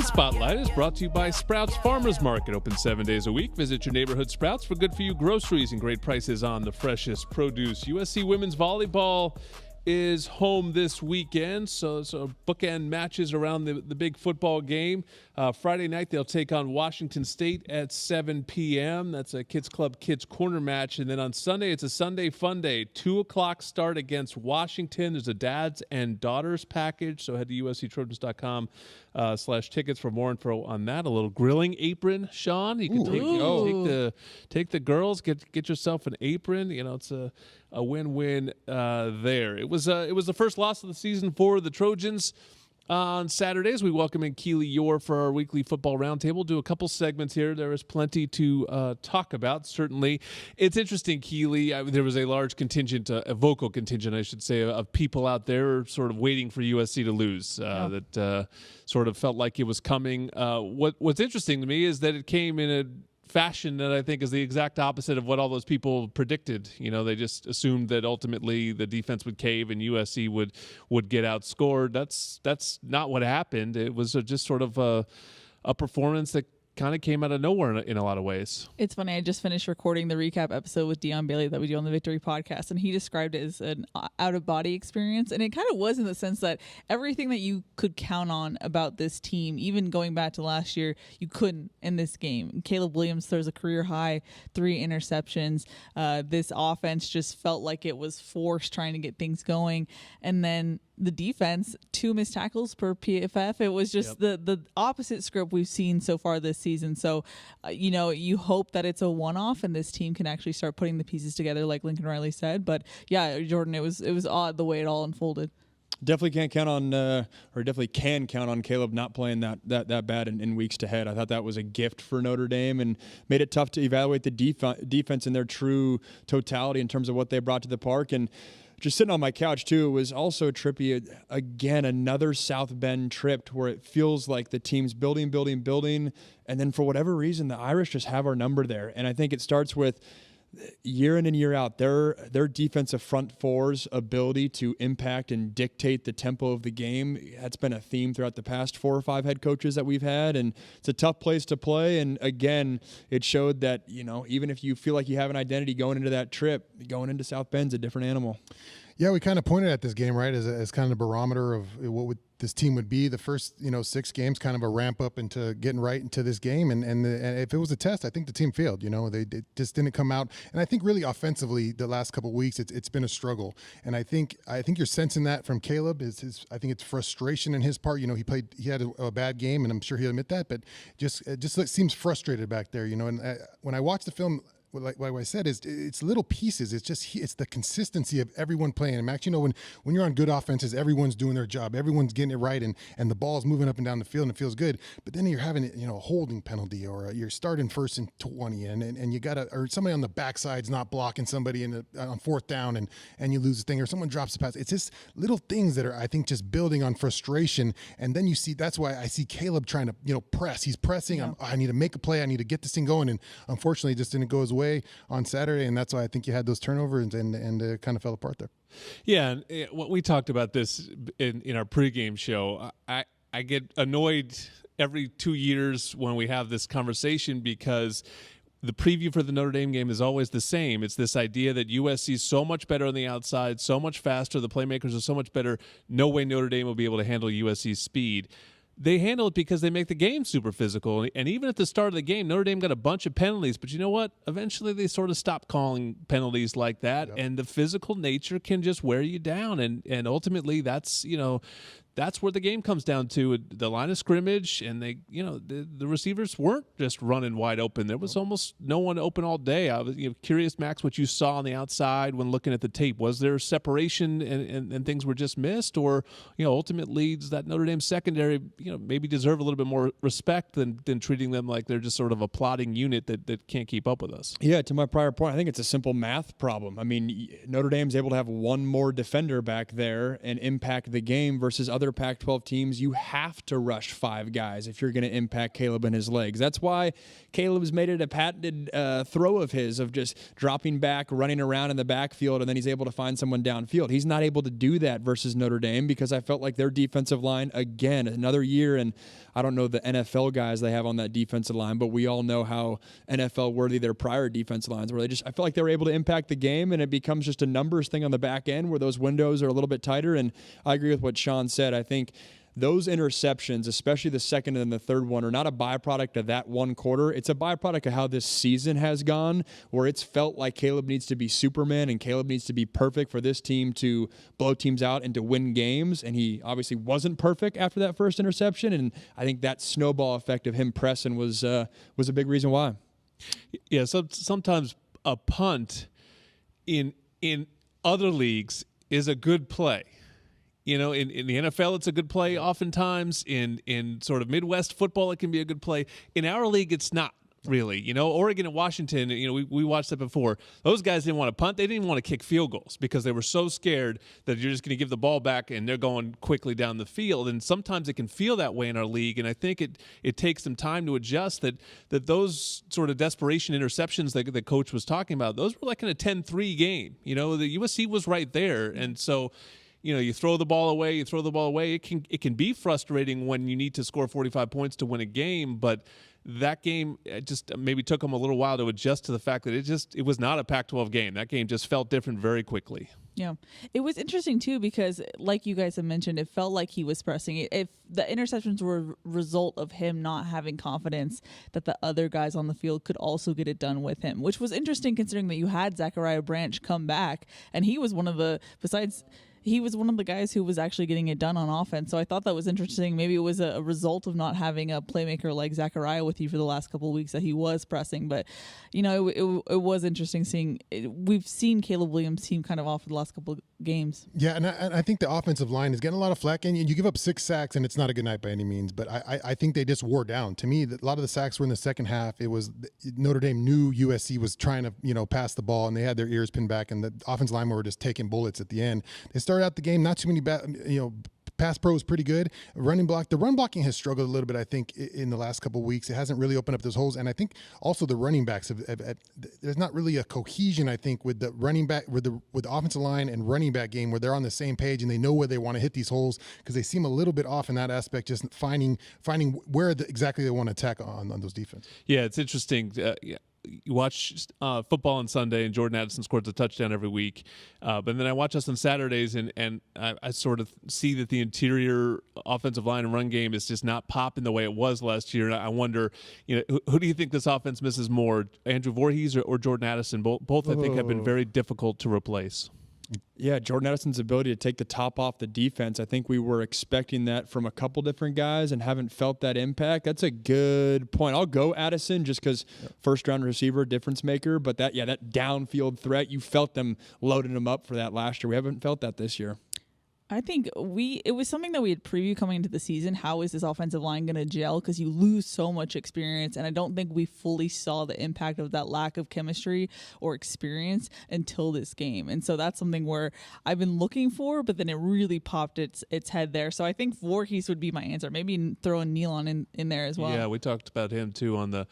Student Spotlight is brought to you by Sprouts Farmers Market, open 7 days a week. Visit your neighborhood Sprouts for good-for-you groceries and great prices on the freshest produce. USC women's volleyball is home this weekend, so bookend matches around the big football game. Friday night, they'll take on Washington State at 7 p.m. That's a Kids Club Kids Corner match. And then on Sunday, it's a Sunday fun day. 2 o'clock start against Washington. There's a dads and daughters package, so head to usctrojans.com/tickets for more info on that. A little grilling apron, Sean. You can take the girls, get yourself an apron. You know, it's a win-win there. It was the first loss of the season for the Trojans. On Saturdays, we welcome in Keely Yore for our weekly football roundtable. Do a couple segments here. There is plenty to talk about, certainly. It's interesting, Keely. There was a large contingent, a vocal contingent, I should say, of people out there sort of waiting for USC to lose that sort of felt like it was coming. What's interesting to me is that it came in a fashion that I think is the exact opposite of what all those people predicted. You know, they just assumed that ultimately the defense would cave and USC would get outscored. That's not what happened. It was just sort of a performance that kind of came out of nowhere in a lot of ways. It's funny. I just finished recording the recap episode with Dion Bailey that we do on the Victory podcast, and he described it as an out-of-body experience. And it kind of was, in the sense that everything that you could count on about this team, even going back to last year, you couldn't in this game. Caleb Williams throws a career-high 3 interceptions. This offense just felt like it was forced trying to get things going. And then the defense, 2 missed tackles per PFF. It was just the opposite script we've seen so far this season. So, you hope that it's a one-off and this team can actually start putting the pieces together, like Lincoln Riley said. But yeah, Jordan, it was odd the way it all unfolded. Definitely can count on Caleb not playing that bad in weeks ahead. I thought that was a gift for Notre Dame and made it tough to evaluate the defense in their true totality in terms of what they brought to the park. And just sitting on my couch, too, it was also trippy. Again, another South Bend trip where it feels like the team's building. And then for whatever reason, the Irish just have our number there. And I think it starts with year in and year out, their defensive front four's ability to impact and dictate the tempo of the game. That's been a theme throughout the past 4 or 5 head coaches that we've had, and it's a tough place to play. And again, it showed that, even if you feel like you have an identity going into that trip, going into South Bend's a different animal. Yeah, we kind of pointed at this game, right, as kind of a barometer of what this team would be. The first, 6 games, kind of a ramp up into getting right into this game. And if it was a test, I think the team failed. They just didn't come out. And I think really offensively, the last couple of weeks, it's been a struggle. And I think you're sensing that from Caleb. I think it's frustration in his part. He had a bad game, and I'm sure he'll admit that. But just seems frustrated back there. And when I watch the film, like I said, it's little pieces. It's the consistency of everyone playing. And Max, when you're on good offenses, everyone's doing their job, everyone's getting it right, and the ball's moving up and down the field, and it feels good. But then you're having a holding penalty, or you're starting 1st and 20, and you or somebody on the backside's not blocking somebody on 4th down, and you lose the thing, or someone drops the pass. It's just little things that are, I think, just building on frustration. And then that's why I see Caleb trying to press. He's pressing. Yeah. I need to make a play. I need to get this thing going. And unfortunately, it just didn't go his way on Saturday, and that's why I think you had those turnovers and it kind of fell apart there. Yeah, and we talked about this in our pregame show. I get annoyed every 2 years when we have this conversation because the preview for the Notre Dame game is always the same. It's this idea that USC is so much better on the outside, so much faster, the playmakers are so much better, no way Notre Dame will be able to handle USC's speed. They handle it because they make the game super physical. And even at the start of the game, Notre Dame got a bunch of penalties. But you know what? Eventually they sort of stopped calling penalties like that. Yep. And the physical nature can just wear you down. And ultimately that's where the game comes down to, the line of scrimmage. And the receivers weren't just running wide open. There was almost no one open all day. I was curious, Max, what you saw on the outside when looking at the tape. Was there separation and things were just missed? Or, ultimately does that Notre Dame secondary, maybe deserve a little bit more respect than treating them like they're just sort of a plodding unit that can't keep up with us? Yeah, to my prior point, I think it's a simple math problem. I mean, Notre Dame's able to have one more defender back there and impact the game versus other other Pac-12 teams, you have to rush 5 guys if you're going to impact Caleb and his legs. That's why Caleb's made it a patented throw of his, of just dropping back, running around in the backfield, and then he's able to find someone downfield. He's not able to do that versus Notre Dame because I felt like their defensive line, again, another year, and I don't know the NFL guys they have on that defensive line, but we all know how NFL worthy their prior defensive lines were. I felt like they were able to impact the game, and it becomes just a numbers thing on the back end where those windows are a little bit tighter. And I agree with what Sean said. I think those interceptions, especially the second and the third one, are not a byproduct of that one quarter. It's a byproduct of how this season has gone, where it's felt like Caleb needs to be Superman and Caleb needs to be perfect for this team to blow teams out and to win games. And he obviously wasn't perfect after that first interception. And I think that snowball effect of him pressing was a big reason why. Yeah, so sometimes a punt in other leagues is a good play. You know, in the NFL, it's a good play oftentimes. In sort of Midwest football, it can be a good play. In our league, it's not really. You know, Oregon and Washington, you know, we watched that before. Those guys didn't want to punt. They didn't even want to kick field goals because they were so scared that you're just going to give the ball back and they're going quickly down the field. And sometimes it can feel that way in our league. And I think it takes some time to adjust that those sort of desperation interceptions that the coach was talking about, those were like in a 10-3 game. You know, the USC was right there. And so, you know, you throw the ball away. It can be frustrating when you need to score 45 points to win a game, but that game just maybe took them a little while to adjust to the fact that it was not a Pac-12 game. That game just felt different very quickly. Yeah. It was interesting, too, because like you guys have mentioned, it felt like he was pressing it. If the interceptions were a result of him not having confidence that the other guys on the field could also get it done with him, which was interesting considering that you had Zachariah Branch come back, and he was one of the guys who was actually getting it done on offense. So I thought that was interesting. Maybe it was a result of not having a playmaker like Zachariah with you for the last couple of weeks that he was pressing. But, you know, it was interesting seeing we've seen Caleb Williams' team kind of off the last couple of games. Yeah, and I think the offensive line is getting a lot of flack, and you give up 6 sacks, and it's not a good night by any means. But I think they just wore down. To me, a lot of the sacks were in the second half. It was Notre Dame knew USC was trying to, you know, pass the ball, and they had their ears pinned back, and the offensive linemen were just taking bullets at the end. They started out the game, not too many pass pro is pretty good. The run blocking has struggled a little bit, I think, in the last couple of weeks. It hasn't really opened up those holes, and I think also the running backs there's not really a cohesion, I think, with the running back with the offensive line and running back game where they're on the same page and they know where they want to hit these holes, because they seem a little bit off in that aspect, just finding where exactly they want to attack on those defense. Yeah, it's interesting. You watch football on Sunday, and Jordan Addison scores a touchdown every week. But then I watch us on Saturdays, and I sort of see that the interior offensive line and run game is just not popping the way it was last year. And I wonder, you know, who do you think this offense misses more, Andrew Voorhees or Jordan Addison? Both I think have been very difficult to replace. Yeah, Jordan Addison's ability to take the top off the defense. I think we were expecting that from a couple different guys and haven't felt that impact. That's a good point. I'll go Addison just because first-round receiver, difference maker. But that downfield threat, you felt them loading him up for that last year. We haven't felt that this year. I think it was something that we had previewed coming into the season. How is this offensive line going to gel? Because you lose so much experience, and I don't think we fully saw the impact of that lack of chemistry or experience until this game. And so that's something where I've been looking for, but then it really popped its head there. So I think Voorhees would be my answer. Maybe throw a Nealon in there as well. Yeah, we talked about him too on the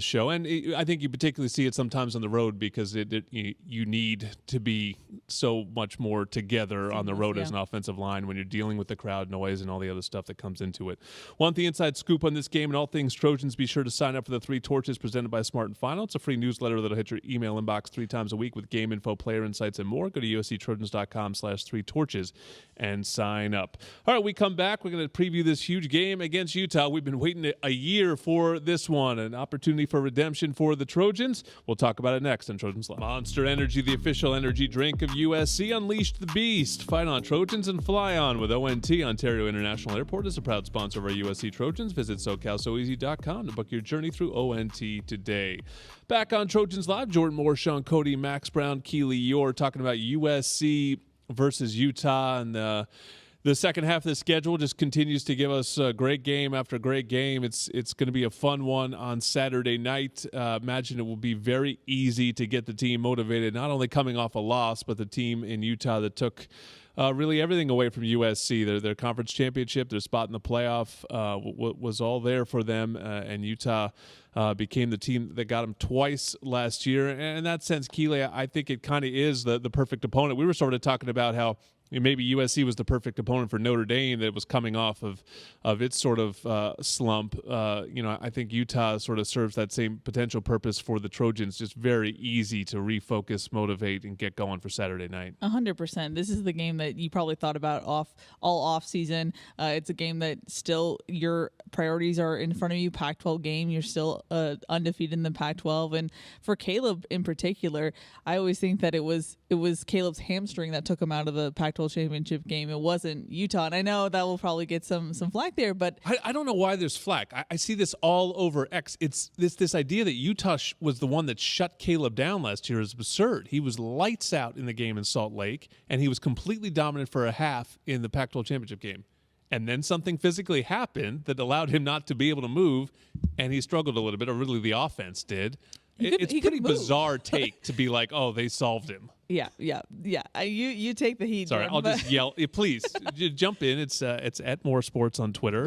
show, and I think you particularly see it sometimes on the road because you need to be so much more together on the road as an offensive line when you're dealing with the crowd noise and all the other stuff that comes into it. Want the inside scoop on this game and all things Trojans? Be sure to sign up for the 3 Torches presented by Smart & Final. It's a free newsletter that'll hit your email inbox 3 times a week with game info, player insights, and more. Go to usctrojans.com/3torches and sign up. All right, we come back. We're going to preview this huge game against Utah. We've been waiting a year for this one, an opportunity for redemption for the Trojans. We'll talk about it next on Trojans Live. Monster Energy, the official energy drink of USC, unleashed the beast. Fight on, Trojans, and fly on with ONT. Ontario International Airport is a proud sponsor of our USC Trojans. Visit SoCalSoEasy.com to book your journey through ONT today. Back on Trojans Live, Jordan Moore, Sean Cody, Max Brown, Keely Yor talking about USC versus Utah, and the second half of the schedule just continues to give us great game after great game. It's going to be a fun one on Saturday night. Imagine it will be very easy to get the team motivated, not only coming off a loss, but the team in Utah that took really everything away from USC. Their conference championship, their spot in the playoff was all there for them, and Utah became the team that got them twice last year. And in that sense, Keeley, I think it kind of is the perfect opponent. We were sort of talking about how maybe USC was the perfect opponent for Notre Dame that was coming off of its sort of slump. I think Utah sort of serves that same potential purpose for the Trojans. Just very easy to refocus, motivate, and get going for Saturday night. 100%. This is the game that you probably thought about all off season. It's a game that still your priorities are in front of you. Pac-12 game. You're still undefeated in the Pac-12. And for Caleb in particular, I always think that it was Caleb's hamstring that took him out of the Pac-12 championship game. It wasn't Utah. And I know that will probably get some flack there, but I don't know why there's flack. I see this all over X. It's this idea that Utah was the one that shut Caleb down last year is absurd. He was lights out in the game in Salt Lake, and he was completely dominant for a half in the Pac-12 championship game. And then something physically happened that allowed him not to be able to move, and he struggled a little bit, or really the offense did. It's a pretty bizarre take to be like, oh, they solved him. Yeah. You take the heat. Sorry, Jordan, I'll just yell. Please jump in. It's at More Sports on Twitter.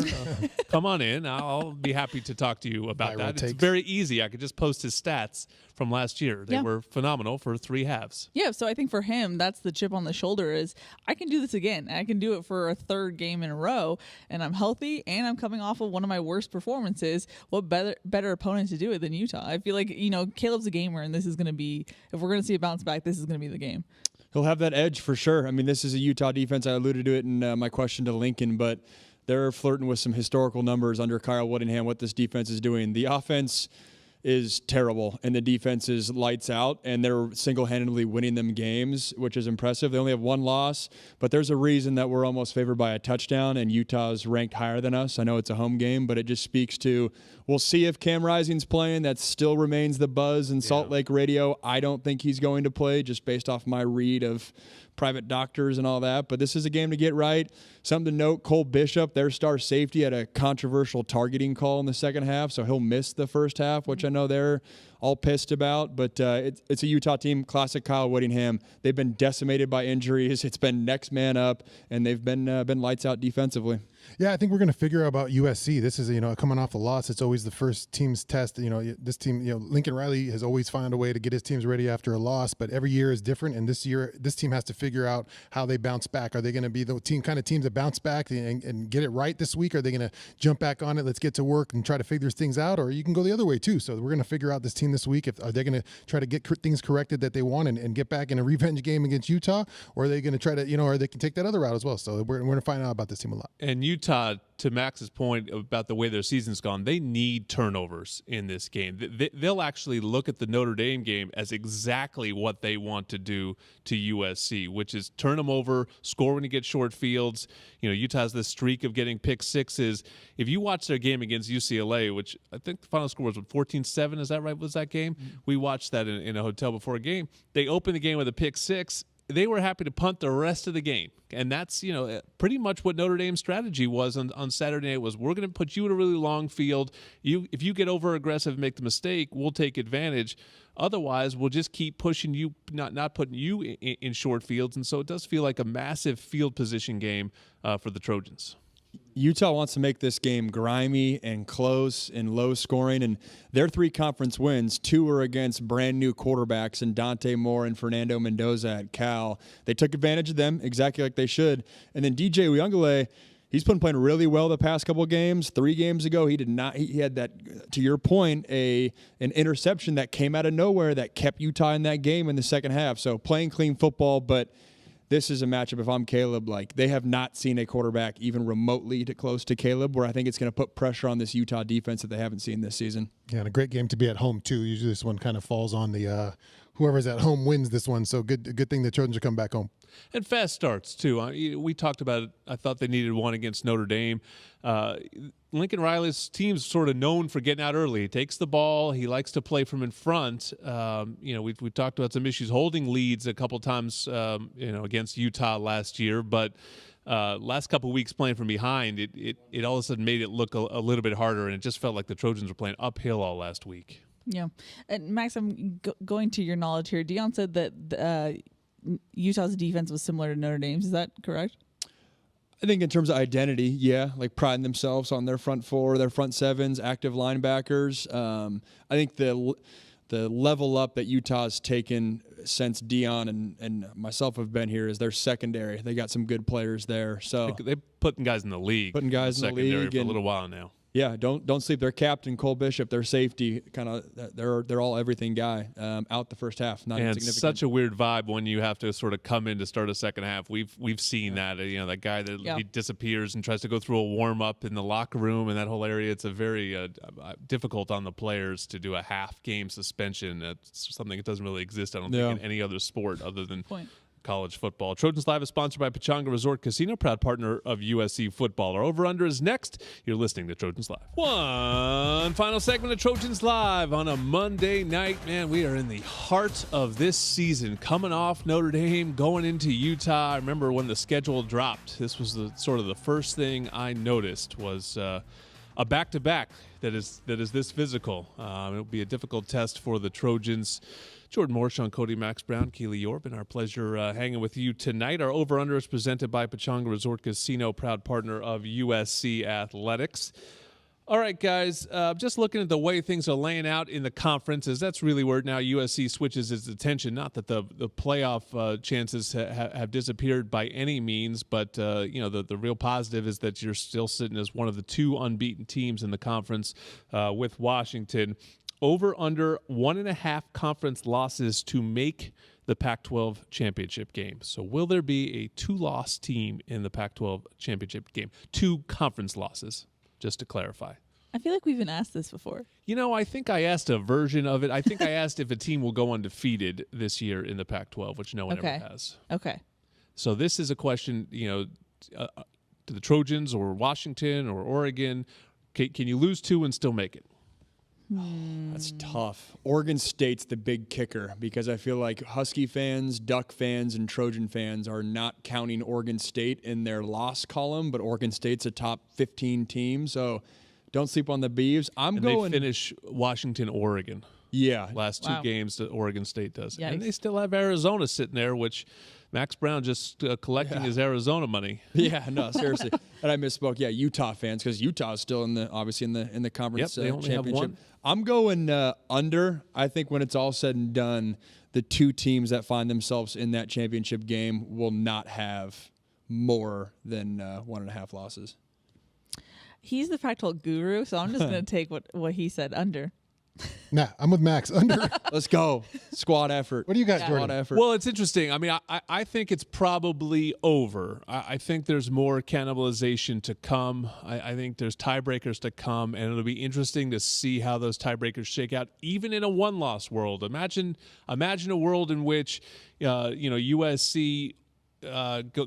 Come on in. I'll be happy to talk to you about that. It's very easy. I could just post his stats from last year. They were phenomenal for 3 halves. Yeah, so I think for him, that's the chip on the shoulder is I can do this again. I can do it for a 3rd game in a row, and I'm healthy, and I'm coming off of one of my worst performances. What better opponent to do it than Utah? I feel like, Caleb's a gamer, and this is going to be, if we're going to see a bounce back, this is going to be the game. He'll have that edge for sure. I mean, this is a Utah defense. I alluded to it in my question to Lincoln, but they're flirting with some historical numbers under Kyle Whittingham, what this defense is doing. The offense is terrible, and the defense is lights out, and they're single-handedly winning them games, which is impressive. They only have 1 loss, but there's a reason that we're almost favored by a touchdown, and Utah's ranked higher than us. I know it's a home game, but it just speaks to we'll see if Cam Rising's playing. That still remains the buzz in Salt Lake radio. I don't think he's going to play just based off my read of private doctors and all that, but this is a game to get right. Something to note, Cole Bishop, their star safety, had a controversial targeting call in the second half, so he'll miss the first half, which I know they're all pissed about, but it's a Utah team, classic Kyle Whittingham. They've been decimated by injuries. It's been next man up, and they've been lights out defensively. Yeah, I think we're going to figure out about USC. This is, coming off a loss. It's always the first team's test. This team, Lincoln Riley has always found a way to get his teams ready after a loss, but every year is different. And this year, this team has to figure out how they bounce back. Are they going to be the teams that bounce back and get it right this week? Are they going to jump back on it? Let's get to work and try to figure things out. Or you can go the other way too. So we're going to figure out this team this week. Are they going to try to get things corrected that they want and get back in a revenge game against Utah? Or are they going to try to, or they can take that other route as well. So we're going to find out about this team a lot. And Utah, to Max's point about the way their season's gone, they need turnovers in this game. They'll actually look at the Notre Dame game as exactly what they want to do to USC, which is turn them over, score when you get short fields. Utah's this streak of getting pick sixes. If you watch their game against UCLA, which I think the final score was 14-7, is that right? Was that game? Mm-hmm. We watched that in a hotel before a game. They opened the game with a pick six. They were happy to punt the rest of the game. And that's, pretty much what Notre Dame's strategy was on Saturday night was we're going to put you in a really long field. If you get over aggressive and make the mistake, we'll take advantage. Otherwise, we'll just keep pushing you, not putting you in short fields. And so it does feel like a massive field position game for the Trojans. Utah wants to make this game grimy and close and low scoring, and their 3 conference wins, 2 were against brand new quarterbacks in Dante Moore and Fernando Mendoza at Cal. They took advantage of them exactly like they should. And then DJ Uyunglele, he's been playing really well the past couple of games. 3 games ago, he did not. He had that, to your point, an interception that came out of nowhere that kept Utah in that game in the second half. So playing clean football, but this is a matchup, if I'm Caleb, they have not seen a quarterback even remotely close to Caleb, where I think it's going to put pressure on this Utah defense that they haven't seen this season. Yeah, and a great game to be at home, too. Usually this one kind of falls on the whoever's at home wins this one, so good thing the Trojans will come back home. And fast starts, too. We talked about it. I thought they needed one against Notre Dame. Lincoln Riley's team's sort of known for getting out early. He takes the ball. He likes to play from in front. We talked about some issues holding leads a couple times, against Utah last year. But last couple of weeks playing from behind, it all of a sudden made it look a little bit harder, and it just felt like the Trojans were playing uphill all last week. Yeah. And Max, I'm going to your knowledge here. Deion said that Utah's defense was similar to Notre Dame's. Is that correct? I think in terms of identity, yeah, like priding themselves on their front four, their front sevens, active linebackers. I think the level up that Utah's taken since Dion and myself have been here is their secondary. They got some good players there. So They're putting guys in the league. Putting guys in the secondary league for a and- little while now. yeah, don't sleep. Their captain Cole Bishop, their safety, kind of they're all everything guy out the first half. Not And it's insignificant. such a weird vibe when you have to sort of come in to start a second half. We've seen that, that guy that Yeah. he disappears and tries to go through a warm up in the locker room and that whole area. It's a very difficult on the players to do a half game suspension. That's something that doesn't really exist, I don't think, in any other sport other than college football. Trojans Live is sponsored by Pechanga Resort Casino, proud partner of USC football. Our over-under is next. You're listening to Trojans Live. One final segment of Trojans Live on a Monday night. Man, we are in the heart of this season, coming off Notre Dame, going into Utah. I remember when the schedule dropped, this was the first thing I noticed was a back-to-back that is this physical. It'll be a difficult test for the Trojans. Jordan Moore, Sean Cody, Max Brown, Keely Yorpin. Our pleasure hanging with you tonight. Our over-under is presented by Pechanga Resort Casino, proud partner of USC Athletics. All right, guys, just looking at the way things are laying out in the conferences, that's really where now USC switches its attention. Not that the playoff chances have disappeared by any means, but the real positive is that you're still sitting as one of the two unbeaten teams in the conference with Washington. Over under 1.5 conference losses to make the Pac-12 championship game. So will there be a 2-loss team in the Pac-12 championship game? 2 conference losses, just to clarify. I feel like we've been asked this before. I think I asked a version of it. I think I asked if a team will go undefeated this year in the Pac-12, which no one ever has. Okay. So this is a question, to the Trojans or Washington or Oregon. Can you lose 2 and still make it? That's tough. Oregon State's the big kicker because I feel like Husky fans, Duck fans, and Trojan fans are not counting Oregon State in their loss column, but Oregon State's a top 15 team, so don't sleep on the Beavs. They finish Washington, Oregon. Yeah. Last 2 Wow. games that Oregon State does. Yikes. And they still have Arizona sitting there, which Max Brown just collecting his Arizona money. Yeah, no, seriously. And I misspoke. Yeah, Utah fans because Utah's still obviously in the conference Yep, they only have championship. one. I'm going under. I think when it's all said and done, the 2 teams that find themselves in that championship game will not have more than 1.5 losses. He's the Pac-12 guru, so I'm just going to take what he said, under. Nah, I'm with Max. Under. Let's go. Squad effort. What do you got, Jordan? Squad effort. Well, it's interesting. I mean, I think it's probably over. I think there's more cannibalization to come. I think there's tiebreakers to come, and it'll be interesting to see how those tiebreakers shake out, even in a 1-loss world. Imagine a world in which, USC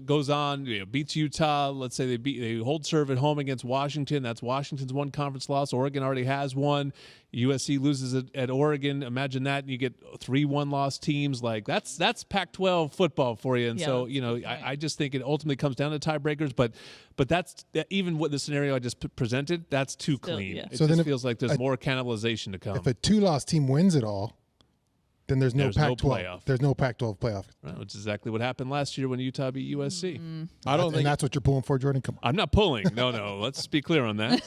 goes on, beats Utah. Let's say they hold serve at home against Washington. That's Washington's 1 conference loss. Oregon already has 1. USC loses at Oregon. Imagine that, and you get 3 1-loss teams. Like that's Pac-12 football for you. And so I just think it ultimately comes down to tiebreakers. But that's even what the scenario I just presented. That's too clean. Yeah. It So then just if feels like there's more cannibalization to come. If a 2-loss team wins it all, then there's no There's no Pac-12. playoff. There's no Pac-12 playoff. Right, which is exactly what happened last year when Utah beat USC. I don't And think that's what you're pulling for, Jordan? Come on. I'm not pulling. No. Let's be clear on that.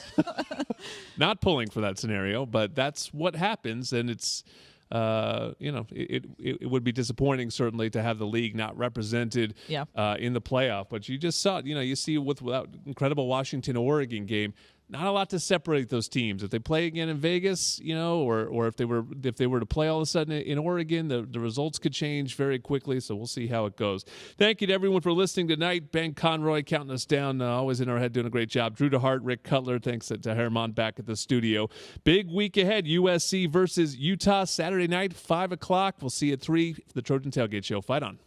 Not pulling for that scenario, but that's what happens, and it's it would be disappointing certainly to have the league not represented in the playoff. But you just saw it. You see with that incredible Washington-Oregon game. Not a lot to separate those teams. If they play again in Vegas, or if they were to play all of a sudden in Oregon, the results could change very quickly. So we'll see how it goes. Thank you to everyone for listening tonight. Ben Conroy counting us down, always in our head, doing a great job. Drew DeHart, Rick Cutler, thanks to Herman back at the studio. Big week ahead. USC versus Utah Saturday night, 5:00. We'll see you at 3 for the Trojan Tailgate Show. Fight on.